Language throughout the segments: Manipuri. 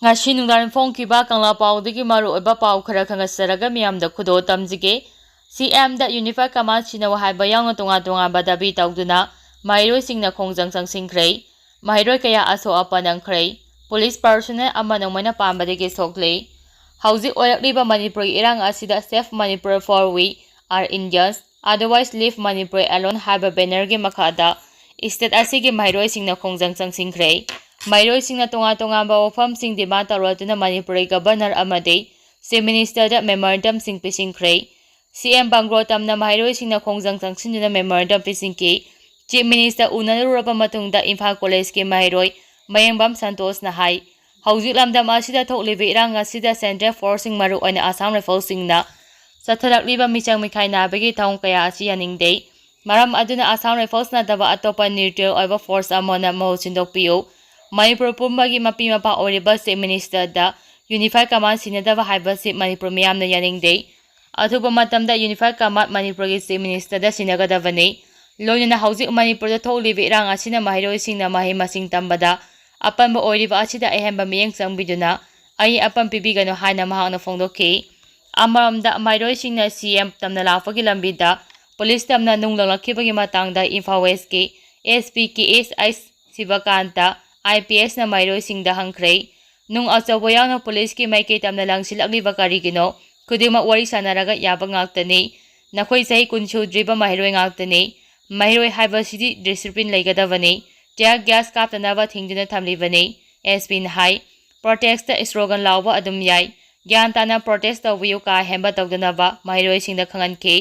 Ngasi nungdarin phongkiba kangla paudagi maru oiba pau khara khangasaraga miyamda khudo tamjige CM da Unified Command sinawa haiba yauna tunga badabi tauduna mairoi singna khongjang sangsingkhrai mairoi kaya aso apanangkhrai police personnel ama nangmana pambadagi sokle hauji oirakliba Manipur irang asida Safe Manipur for we are Indians otherwise leave Manipur alone haiba banner gi makhada state asigi mairoi singna khongjang sangsingkhrai mairoi singna tunga ba wafam sing demand taroduna Manipur governor amade Chief Minister da memorandum sing pisingkhrai CM Bangro tamna mairoi singna khongjang sangsinduna memorandum pisingki Chief Minister unaruraba matungda Imphal College ki mairoi Mayengbam Santos na hai hauji lamdam asida thokliba irang asida Central Forcing maru oina Assam Rifle singna satharakliba michang mikhai nabagi thong kaya asi yaningdei maram aduna Assam Rifles na daba atopa neutral oiba force amona mohsindokpiyo Manipur pumbagi mapi mapa oriba Chief Minister da Unified Command sinadaba haiba si Manipur miyamna yaningdei athuba matamda Unified Command Manipur gi Chief Minister da sinagadavani loina hauji Manipur da thokliba irang asina mairoi singna mahi masing tambada apanba oiriba asida ehemba miyeng changbiduna ai apan pibigano haina mahakna phongdokhi amaramda mairoi singna CM tamna lafagi lambida police tamna nunglanglakibagi matangda Imphal West ki SP ki SI Sivakanta IPS na mairoi singda hangkhrai nung achawa yauna police ki maike tamna langsilakliba karigino khudima wari sanaraga yaba ngaktani nakhoi sahi kunsudriba mairoi ngaktani mairoi haiba sidi discipline leigadavani tear gas kaptanaba thingduna thamlibani SP na hai protest the slogan lawba adum yai gyan tana protest tawbiyu ka hemba tawdanaba mairoi singda khanganki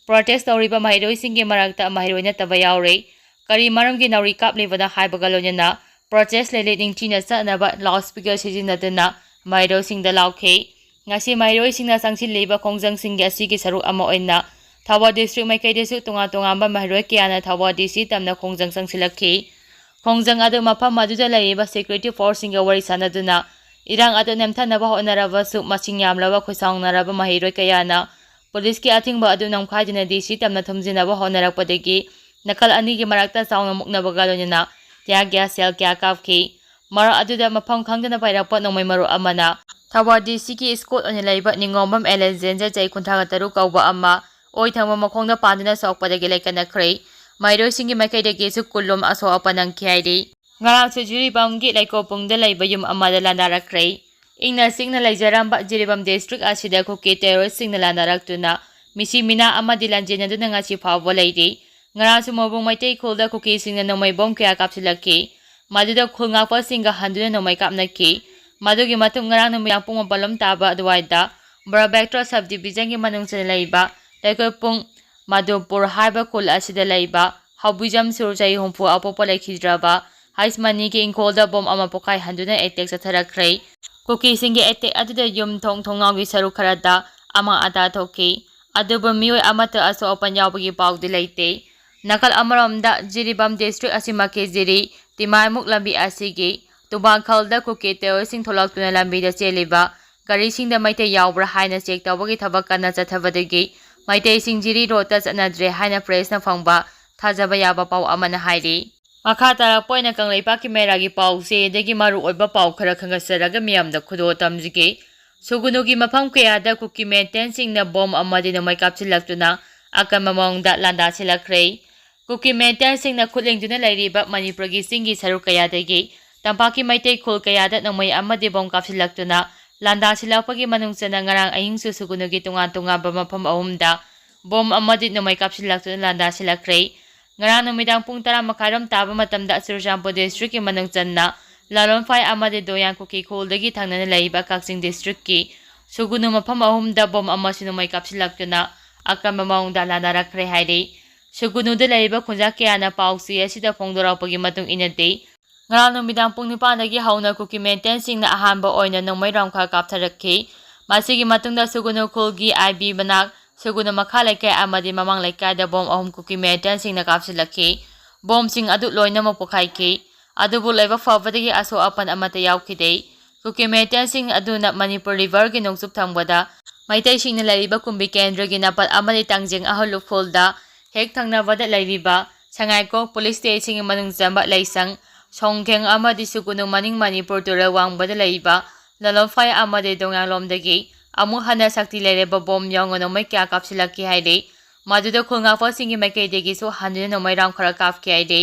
protest tawriba mairoi singgi marakta mairoi na taba yaure kari maramgi nauri kaplibada haibaga loina protest lele ningchina sanaba loudspeaker sijinaduna mairoi singda laukhe ngasi mairoi singna sangsin leba khongjang singgi asigi saruk ama oina Thawa district maikaidesu tunga ba mairoi kiana Thawa DC tamna khongjang sangsilakhi khongjang adu mapham aduda laiba security force singa wari sanaduna irang adu nemthanaba honaraba su masing yamlaba khoisaungnaraba mairoi kayana police ki athingba adu namkhaidina DC tamna thumjinaba honarakpadagi nakal ani gi marakta sauna muknaba galonina tia gya sel kya kapki mara aduda mapham khangdana pairakpa nongmai maru amana Thawa DC ki Scott on laiba ningombam Alexander jai kunthaga taru kauba ama oi thangma makhongda pandina sokpadagi lekana khrei mairoi singi maikaidagi su kullum aso apanang khiairi ngarang su jiribam gi laikopungda laiba yum amada landarakle ingna singna laijaramba jiribam district asida khuki terrorist singna landaraktuna misi mina amadi lanjenaduna ngasi phawba leiri ngarang su mobung maitai khulda khuki singna nomai bom kya kapsilakhi maduda khulngakpa singa handuna nomai kapnaki madugi matung ngarang numyang pung balam taba adwaida Barabektra subdivision gi manungsa laiba Laikopung Madhupur haiba kul asida laiba Habujam surjai humpu apopa laikhidraba Haismani ki ingkolda bom ama pokai handuna attack satharakhrei Kuki singi attack aduda yum thongnawi saru kharada ama ata thoki aduba mioi amata aso opan yawbagi paudi laite nakal amaramda Jiribam district asimake jiri Timaimuk lambi asigi Tubangkhalda kuki teo sing tholaktuna lambi da cheliba gari singda maite yawbra haina check tawbagi thabak kana chathabadagi Maitai singjiri rota chanadre haina press na phangba thajaba yaba pau amana hairi makha tarak poina kanglaipa ki meragi pau se degi maru oiba pau khara khangasaraga miyamda khudo tamjige Suganu gi mapham kayada kuki maintain singna bom amadi na mai kapchilaktuna akama mongda landa silakhrei kuki maintain singna khulengduna lairiba Manipur gi singi saru kayadagi tampaki maitai khul kayada namai amadi bom kapchilaktuna Landa silapagi manungsana ngarang ahing Suganu gi tunga ba mapham ahumda bom amadi namai kapsilaktuna landa silakhrei ngarang numidang pung 10 makaram taba matamda Surjampo district ki manungsanna lalonfai amadi doyang kuki kholdagi thangnana laiba Kaksing district ki Suganu mapham ahumda bom amasi namai kapsilaktuna akamba maungda landarakle hairi Suganu da laiba khunja kyana pausi asida phongdorapagi matung inate Ngarang numidang pung 9 dagi hauna kuki maintain singna ahanba oina nongmai ramkha kaptharakhi masigi matungda Suganu khulgi IB banak Suganu makha laikai amadi mamang laikai da bom ahum kuki maintain singna kapsilakhi bom sing adu loina mapokhaiki adubu laiba fawbadagi aso apan amata yawkhidei kuki maintain sing aduna Manipur river gi nongsup thangbada maitai singna laiba kumbi kendra gi napat amadi tangjeng aholu fulda hek thangnabada laiba sangaiko police station gi manung jamba laisang Songkheng amadi Suganu maning Manipur tura wangbada laiba ꯂꯂꯣꯟꯐꯥꯏ ꯑꯃꯗꯤ ꯇꯣꯉꯥꯟꯂꯣꯝꯗꯒꯤ ꯑꯃꯨꯛ ꯍꯟꯅ ꯁꯛꯇꯤ ꯂꯩꯔꯕ ꯕꯣꯝ ꯌꯥꯎꯅ ꯅꯣꯡꯃꯩ ꯀꯌꯥ ꯀꯥꯞꯁꯤꯜꯂꯛꯈꯤ ꯍꯥꯏꯔꯤ ꯃꯗꯨꯗ ꯈꯨꯜ ꯉꯥꯛꯄꯁꯤꯡꯒꯤ ꯃꯥꯏꯀꯩꯗꯒꯤꯁꯨ ꯍꯟꯗꯨꯅ ꯅꯣꯡꯃꯩ ꯔꯥꯎꯟ ꯈꯔ ꯀꯥꯞꯈꯤ ꯍꯥꯏꯔꯤ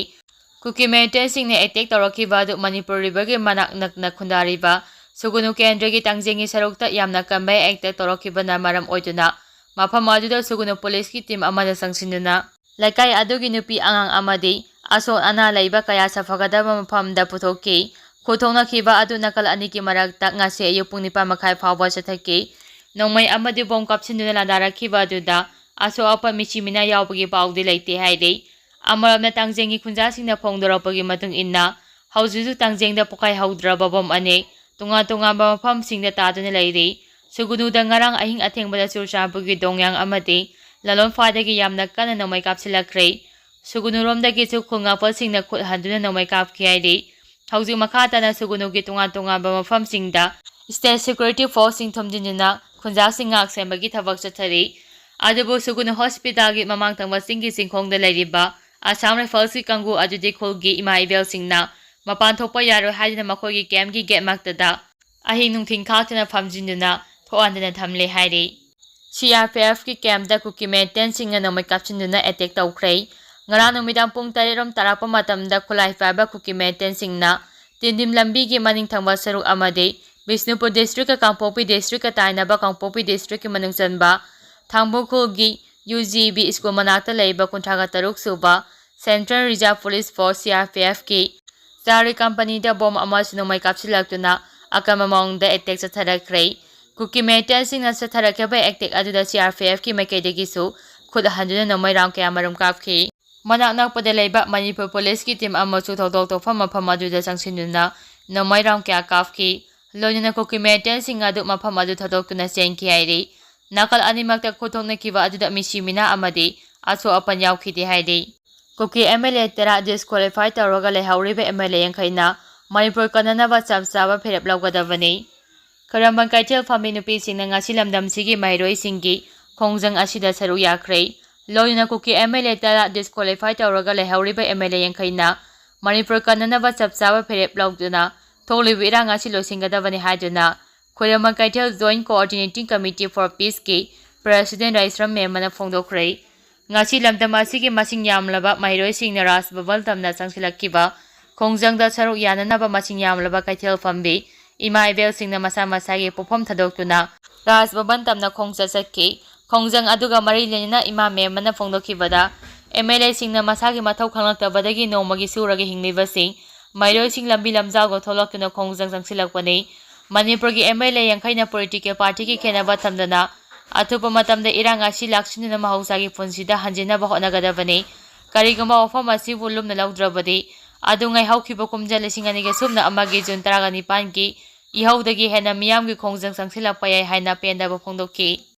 ꯀꯨꯀꯤ ꯃꯤꯂꯤꯇꯦꯟꯠꯁꯤꯡꯅ ꯑꯦꯇꯦꯛ ꯇꯧꯔꯛꯈꯤꯕ ꯑꯗꯨ ꯃꯅꯤꯄꯨꯔ ꯔꯤꯚꯔꯒꯤ ꯃꯅꯥꯛ ꯅꯛꯅ ꯈꯨꯟꯗꯥꯔꯤꯕ ꯁꯨꯒꯨꯅꯨ ꯀꯦꯟꯗ꯭ꯔꯒꯤ ꯇꯥꯡꯖꯦꯡꯒꯤ ꯁꯔꯨꯛꯇ ꯌꯥꯝꯅ ꯀꯟꯕ ꯑꯦꯇꯦꯛ ꯇꯧꯔꯛꯈꯤꯕꯅ ꯃꯔꯝ ꯑꯣꯏꯗꯨꯅ ꯃꯐꯝ ꯑꯗꯨꯗ ꯁꯨꯒꯨꯅꯨ ꯄꯨꯂꯤꯁꯀꯤ ꯇꯤꯝ ꯑꯃꯅ ꯆꯪꯁꯤꯟꯗꯨꯅ ꯂꯩꯀꯥꯏ ꯑꯗꯨꯒꯤ ꯅꯨꯄꯤ ꯑꯉꯥꯡ ꯑꯃꯗꯤ ꯑꯁꯣꯛ ꯑꯅꯥ ꯂꯩꯕ ꯀꯌꯥ ꯁꯥꯐꯒꯗꯕ ꯃꯐꯝꯗ ꯄꯨꯊꯣꯛꯈꯤ ꯈꯨꯊꯣꯛꯅꯈꯤꯕ ꯑꯗꯨ ꯅꯥꯀꯜ ꯑꯅꯤꯒꯤ ꯃꯔꯛꯇ ꯉꯁꯤ ꯑꯌꯨꯛ ꯄꯨꯡ 9:30 ꯐꯥꯎꯕ ꯆꯠꯊꯈꯤ ꯅꯣꯡꯃꯩ ꯑꯃꯗꯤ ꯕꯣꯝ ꯀꯥꯞꯁꯤꯟꯗꯨꯅ ꯂꯥꯟꯗꯥꯔꯛꯈꯤꯕ ꯑꯗꯨꯗ ꯑꯁꯣꯛ ꯑꯄꯟ ꯃꯤꯆꯤ ꯃꯤꯅꯥ ꯌꯥꯎꯕꯒꯤ ꯄꯥꯎꯗꯤ ꯂꯩꯇꯦ ꯍꯥꯏꯔꯤ ꯑꯃꯔꯣꯝꯗ ꯇꯥꯡꯖꯦꯡꯒꯤ ꯈꯨꯟꯖꯥꯁꯤꯡꯅ ꯐꯣꯡꯗꯣꯔꯛꯄꯒꯤ ꯃꯇꯨꯡ ꯏꯟꯅ ꯍꯧꯖꯤꯛꯁꯨ ꯇꯥꯡꯖꯦꯡꯗ ꯄꯣꯈꯥꯏꯍꯧꯗ꯭ꯔꯕ ꯕꯣꯝ ꯑꯅꯤ ꯇꯣꯉꯥꯟ ꯇꯣꯉꯥꯟꯕ ꯃꯐꯝꯁꯤꯡꯗ ꯇꯥꯗꯨꯅ ꯂꯩꯔꯤ ꯁꯨꯒꯨꯅꯨꯗ ꯉꯔꯥꯡ ꯑꯍꯤꯡ ꯑꯊꯦꯡꯕꯗ ꯆꯨꯔꯆꯥꯟꯄꯨꯔꯒꯤ ꯗꯣꯡꯌꯥꯡ ꯑꯃꯗꯤ ꯂꯂꯣꯟꯐꯥꯗꯒꯤ ꯌꯥꯝꯅ ꯀꯟꯅ ꯅꯣꯡꯃꯩ ꯀꯥꯞꯁꯤꯜꯂꯛꯈ꯭ꯔꯦ ꯁꯨꯒꯨꯅꯨꯔꯣꯝꯗꯒꯤꯁꯨ ꯈꯨꯜ ꯉꯥꯛꯄꯁꯤꯡꯅ ꯈꯨꯠ ꯍꯟꯗꯨꯅ ꯅꯣꯡꯃꯩ ꯀꯥꯞꯈꯤ ꯍꯥꯏꯔꯤ ꯍꯧꯖꯤꯛ ꯃꯈꯥ ꯇꯥꯅ ꯁꯨꯒꯨꯅꯨꯒꯤ ꯇꯣꯉꯥꯟ ꯇꯣꯉꯥꯟꯕ ꯃꯐꯝꯁꯤꯡꯗ ꯁ꯭ꯇꯦꯠ ꯁꯦꯀ꯭ꯌꯨꯔꯤꯇꯤ ꯐꯣꯔꯁꯁꯤꯡ ꯊꯨꯝꯖꯤꯟꯗꯨꯅ ꯈꯨꯟꯖꯥꯁꯤꯡ ꯉꯥꯛ ꯁꯦꯟꯕꯒꯤ ꯊꯕꯛ ꯆꯠꯊꯔꯤ ꯑꯗꯨꯕꯨ ꯁꯨꯒꯨꯅꯨ ꯍꯣꯁꯄꯤꯇꯥꯜꯒꯤ ꯃꯃꯥꯡ ꯊꯪꯕ ꯆꯤꯡꯒꯤ ꯆꯤꯡꯈꯣꯡꯗ ꯂꯩꯔꯤꯕ ꯑꯁꯥꯝ ꯔꯥꯏꯐꯜꯁꯀꯤ ꯀꯥꯡꯕꯨ ꯑꯗꯨꯗꯤ ꯈꯨꯜꯒꯤ ꯏꯃꯥ ꯏꯕꯦꯜꯁꯤꯡꯅ ꯃꯄꯥꯟ ꯊꯣꯛꯄ ꯌꯥꯔꯣꯏ ꯍꯥꯏꯗꯨꯅ ꯃꯈꯣꯏꯒꯤ ꯀꯦꯝꯞꯀꯤ ꯒꯦꯠ ꯃꯛꯇꯗ ꯑꯍꯤꯡ ꯅꯨꯡꯊꯤꯜ ꯈꯥꯛꯇꯅ ꯐꯝꯖꯤꯟꯗꯨꯅ ꯊꯣꯛꯍꯟꯗꯅ ꯊꯝꯂꯦ ꯍꯥꯏꯔꯤ CRPFꯀꯤ ꯀꯦꯝꯞꯇ ꯀꯨꯀꯤ ꯃꯤꯂꯤꯇꯦꯟꯠꯁꯤꯡꯅ ꯅꯣꯡꯃꯩ ꯀꯥꯞꯁꯤꯟꯗꯨꯅ ꯑꯦꯇꯦꯛ ꯇꯧꯈ꯭ꯔꯦ ꯉꯔꯥꯡ ꯅꯨꯃꯤꯗꯥꯡ ꯄꯨꯡ 8 ꯇꯥꯔꯛꯄ ꯃꯇꯝꯗ ꯈꯨꯠꯂꯥꯏ ꯄꯥꯏꯕ ꯀꯨꯀꯤ ꯃꯤꯂꯤꯇꯦꯟꯠꯁꯤꯡꯅ ꯇꯤꯟꯗꯤꯝ ꯂꯝꯕꯤꯒꯤ ꯃꯅꯤꯡ ꯊꯪꯕ ꯁꯔꯨꯛ ꯑꯃꯗꯤ ꯕꯤꯁꯅꯨꯄꯨꯔ ꯗꯤꯁꯇ꯭ꯔꯤꯛꯀ ꯀꯥꯡꯄꯣꯛꯄꯤ ꯗꯤꯁꯇ꯭ꯔꯤꯛꯀ ꯇꯥꯏꯅꯕ ꯀꯥꯡꯄꯣꯛꯄꯤ ꯗꯤꯁꯇ꯭ꯔꯤꯛꯀꯤ ꯃꯅꯨꯡ ꯆꯟꯕ ꯊꯥꯡꯕꯨꯈꯨꯜꯒꯤ UGB ꯁ꯭ꯀꯨꯜ ꯃꯅꯥꯛꯇ ꯂꯩꯕ 36 ꯁꯨꯕ ꯁꯦꯟꯇ꯭ꯔꯦꯜ ꯔꯤꯖꯥꯔꯚ ꯄꯨꯂꯤꯁ ꯐꯣꯔꯁ CRPFꯀꯤ ꯆꯥꯔꯤ ꯀꯝꯄꯅꯤꯗ ꯕꯣꯝ ꯑꯃꯁꯨ ꯅꯣꯡꯃꯩ ꯀꯥꯞꯁꯤꯜꯂꯛꯇꯨꯅ ꯑꯀꯟꯕ ꯃꯑꯣꯡꯗ ꯑꯦꯇꯦꯛ ꯆꯠꯊꯔꯛꯈ꯭ꯔꯦ ꯀꯨꯀꯤ ꯃꯤꯂꯤꯇꯦꯟꯠꯁꯤꯡꯅ ꯆꯠꯊꯔꯛꯈꯤꯕ ꯑꯦꯇꯦꯛ ꯑꯗꯨꯗ CRPFꯀꯤ ꯃꯥꯏꯀꯩꯗꯒꯤꯁꯨ ꯈꯨꯠ ꯍꯟꯗꯨꯅ ꯅꯣꯡꯃꯩ ꯔꯥꯎꯟ ꯀꯌꯥꯃꯔꯨꯝ ꯀꯥꯞꯈꯤ ꯃꯅꯥꯛ ꯅꯛꯄꯗ ꯂꯩꯕ ꯃꯅꯤꯄꯨꯔ ꯄꯨꯂꯤꯁꯀꯤ ꯇꯤꯝ ꯑꯃꯁꯨ ꯊꯧꯗꯣꯛ ꯇꯧꯐꯝ ꯃꯐꯝ ꯑꯗꯨꯗ ꯆꯪꯁꯤꯟꯗꯨꯅ ꯅꯣꯡꯃꯩ ꯔꯥꯎꯟ ꯀꯌꯥ ꯀꯥꯞꯈꯤ ꯂꯣꯏꯅꯅ ꯀꯨꯀꯤ ꯃꯤꯂꯤꯇꯦꯟꯠꯁꯤꯡ ꯑꯗꯨ ꯃꯐꯝ ꯑꯗꯨ ꯊꯥꯗꯣꯛꯇꯨꯅ ꯆꯦꯟꯈꯤ ꯍꯥꯏꯔꯤ ꯅꯥꯀꯜ ꯑꯅꯤꯃꯛꯇ ꯈꯨꯠꯊꯣꯛꯅꯈꯤꯕ ꯑꯗꯨꯗ ꯃꯤꯆꯤ ꯃꯤꯅꯥ ꯑꯃꯗꯤ ꯑꯁꯣꯛ ꯑꯄꯟ ꯌꯥꯎꯈꯤꯗꯦ ꯍꯥꯏꯔꯤ ꯀꯨꯀꯤ MLA 10 ꯗꯤꯁꯀ꯭ꯋꯥꯂꯤꯐꯥꯏ ꯇꯧꯔꯒ ꯂꯩꯍꯧꯔꯤꯕ MLA 80ꯅ ꯃꯅꯤꯄꯨꯔ ꯀꯟꯅꯅꯕ ꯆꯞ ꯆꯥꯕ ꯐꯤꯔꯦꯞ ꯂꯧꯒꯗꯕꯅꯤ ꯈꯣꯏꯔꯝꯕꯟ ꯀꯩꯊꯦꯜ ꯐꯝꯃꯤ ꯅꯨꯄꯤꯁꯤꯡꯅ ꯉꯁꯤ ꯂꯝꯗꯝꯁꯤꯒꯤ ꯃꯍꯩꯔꯣꯏꯁꯤꯡꯒꯤ ꯈꯣꯡꯖꯪ ꯑꯁꯤꯗ ꯁꯔꯨꯛ ꯌꯥꯈ꯭ꯔꯦ ꯂꯣꯏꯅꯅ ꯀꯨꯀꯤ MLA 10 ꯗꯤꯁꯀ꯭ꯋꯥꯂꯤꯐꯥꯏ ꯇꯧꯔꯒ ꯂꯩꯍꯧꯔꯤꯕ MLA 80ꯅ ꯃꯅꯤꯄꯨꯔ ꯀꯟꯅꯅꯕ ꯆꯞ ꯆꯥꯕ ꯐꯤꯔꯦꯞ ꯂꯧꯗꯨꯅ ꯊꯣꯛꯂꯤꯕ ꯏꯔꯥꯡ ꯑꯁꯤ ꯂꯣꯏꯁꯤꯟꯒꯗꯕꯅꯤ ꯍꯥꯏꯗꯨꯅ ꯈꯣꯏꯔꯝꯕꯟ ꯀꯩꯊꯦꯜ ꯖꯣꯏꯟꯠ ꯀꯣꯑꯣꯔꯗꯤꯅꯦꯇꯤꯡ ꯀꯝꯃꯤꯇꯤ ꯐꯣꯔ ꯄꯤꯁꯀꯤ ꯄ꯭ꯔꯦꯁꯤꯗꯦꯟꯠ ꯔꯥꯏꯁ꯭ꯔꯝ ꯃꯦꯝꯕꯅ ꯐꯣꯡꯗꯣꯛꯈ꯭ꯔꯦ ꯉꯁꯤ ꯂꯝꯗꯝ ꯑꯁꯤꯒꯤ ꯃꯁꯤꯡ ꯌꯥꯝꯂꯕ ꯃꯍꯩꯔꯣꯏꯁꯤꯡꯅ ꯔꯥꯖꯚꯕꯟ ꯇꯝꯅ ꯆꯪꯁꯤꯜꯂꯛꯈꯤꯕ ꯈꯣꯡꯖꯪꯗ ꯁꯔꯨꯛ ꯌꯥꯅꯅꯕ ꯃꯁꯤꯡ ꯌꯥꯝꯂꯕ ꯀꯩꯊꯦꯜ ꯐꯝꯕꯤ ꯏꯃꯥ ꯏꯕꯦꯜꯁꯤꯡꯅ ꯃꯁꯥ ꯃꯁꯥꯒꯤ ꯄꯣꯠꯐꯝ ꯊꯥꯗꯣꯛꯇꯨꯅ ꯔꯥꯖꯚꯕꯟ ꯇꯝꯅ ꯈꯣꯡꯆꯠ ꯆꯠꯈꯤ ꯈꯣꯡꯖꯪ ꯑꯗꯨꯒ ꯃꯔꯤ ꯂꯩꯅꯅ ꯏꯃꯥ ꯃꯦꯝꯕꯅ ꯐꯣꯡꯗꯣꯛꯈꯤꯕꯗ MLAꯁꯤꯡꯅ ꯃꯁꯥꯒꯤ ꯃꯊꯧ ꯈꯪꯂꯛꯇꯕꯗꯒꯤ ꯅꯣꯡꯃꯒꯤ ꯁꯨꯔꯒ ꯍꯤꯡꯂꯤꯕꯁꯤꯡ ꯃꯍꯩꯔꯣꯏꯁꯤꯡ ꯂꯝꯕꯤ ꯂꯝꯖꯥꯎꯗ ꯊꯣꯛꯂꯛꯇꯨꯅ ꯈꯣꯡꯖꯪ ꯆꯪꯁꯤꯜꯂꯛꯄꯅꯤ ꯃꯅꯤꯄꯨꯔꯒꯤ MLA 80ꯅ ꯄꯣꯂꯤꯇꯤꯀꯦꯜ ꯄꯥꯔꯇꯤꯒꯤ ꯈꯦꯟꯅꯕ ꯊꯝꯗꯅ ꯑꯊꯨꯕ ꯃꯇꯝꯗ ꯏꯔꯥꯡ ꯑꯁꯤ ꯂꯥꯛꯁꯤꯟꯗꯨꯅ ꯃꯍꯧꯁꯥꯒꯤ ꯄꯨꯟꯁꯤꯗ ꯍꯟꯖꯤꯟꯅꯕ ꯍꯣꯠꯅꯒꯗꯕꯅꯤ ꯀꯔꯤꯒꯨꯝꯕ ꯋꯥꯐꯝ ꯑꯁꯤꯕꯨ ꯂꯨꯝꯅ ꯂꯧꯗ꯭ꯔꯕꯗꯤ ꯑꯗꯨꯉꯩ ꯍꯧꯈꯤꯕ ꯀꯨꯝꯖꯥ 2019ꯒꯤ ꯖꯨꯟ 19ꯒꯤ ꯏꯍꯧꯗꯒꯤ ꯍꯦꯟꯅ ꯃꯤꯌꯥꯝꯒꯤ ꯈꯣꯡꯖꯪ ꯆꯪꯁꯤꯜꯂꯛꯄ ꯌꯥꯏ ꯍꯥꯏꯅ ꯄꯦꯟꯗꯕ ꯐꯣꯡꯗꯣꯛꯈꯤ